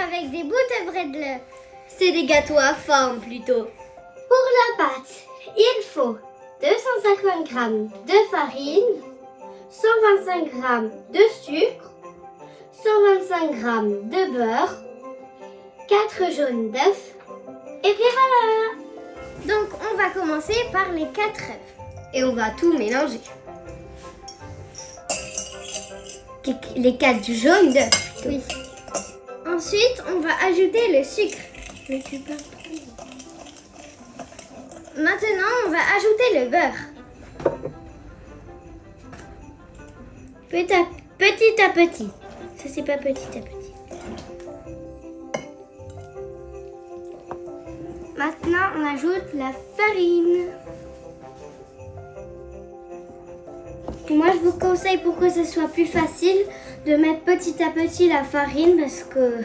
avec des bouts de bredle. C'est des gâteaux à forme plutôt. Pour la pâte, il faut 250 g de farine, 125 g de sucre, 125 g de beurre, 4 jaunes d'œufs, et puis voilà. Donc on va commencer par les 4 œufs. Et on va tout mélanger. Les 4 jaunes d'œufs. Oui. Ensuite, on va ajouter le sucre. Mais tu peux trop. Maintenant, on va ajouter le beurre. Petit à petit. Ça, c'est pas petit à petit. Maintenant, on ajoute la farine. Moi, je vous conseille, pour que ce soit plus facile, de mettre petit à petit la farine parce que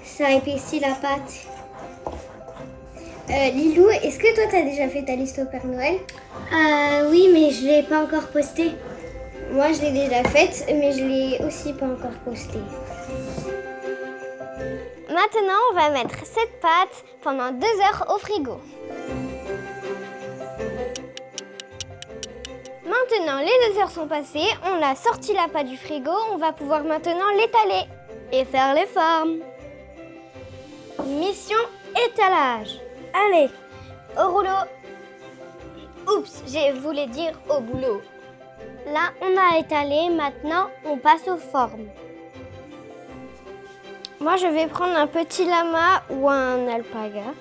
ça épaissit la pâte. Lilou, est-ce que toi, tu as déjà fait ta liste au Père Noël? Oui, mais je ne l'ai pas encore postée. Moi, je l'ai déjà faite, mais je ne l'ai aussi pas encore postée. Maintenant, on va mettre cette pâte pendant 2 heures au frigo. Maintenant, les 2 heures sont passées, on a sorti la pâte du frigo, on va pouvoir maintenant l'étaler Et faire les formes. Mission étalage. Allez, au rouleau. Oups, je voulais dire au boulot. Là, on a étalé, maintenant, on passe aux formes. Moi, je vais prendre un petit lama ou un alpaga.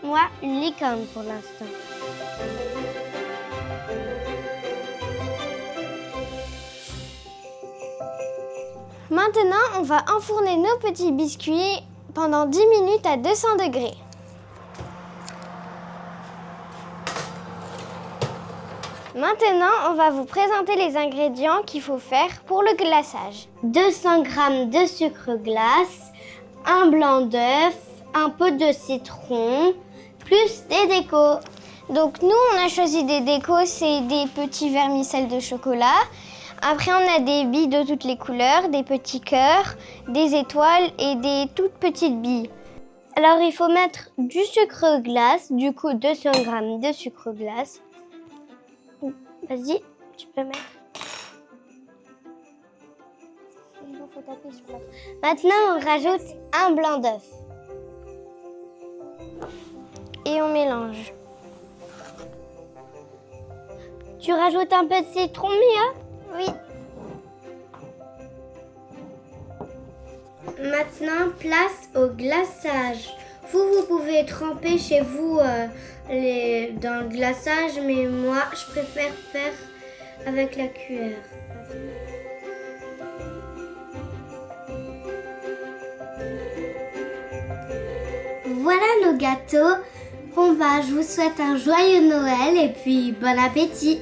Moi, une licorne pour l'instant. Maintenant, on va enfourner nos petits biscuits pendant 10 minutes à 200 degrés. Maintenant, on va vous présenter les ingrédients qu'il faut faire pour le glaçage. 200 g de sucre glace, un blanc d'œuf, un peu de citron, plus des décos. Donc nous, on a choisi des décos, c'est des petits vermicelles de chocolat. Après, on a des billes de toutes les couleurs, des petits cœurs, des étoiles et des toutes petites billes. Alors, il faut mettre du sucre glace, du coup 200 g de sucre glace. Vas-y, tu peux mettre. Faut taper sur la... Maintenant, on rajoute un blanc d'œuf. Et on mélange. Tu rajoutes un peu de citron, Mia? Oui. Maintenant, place au glaçage. Vous pouvez tremper chez vous dans le glaçage, mais moi, je préfère faire avec la cuillère. Voilà nos gâteaux. Bon bah, je vous souhaite un joyeux Noël et puis bon appétit.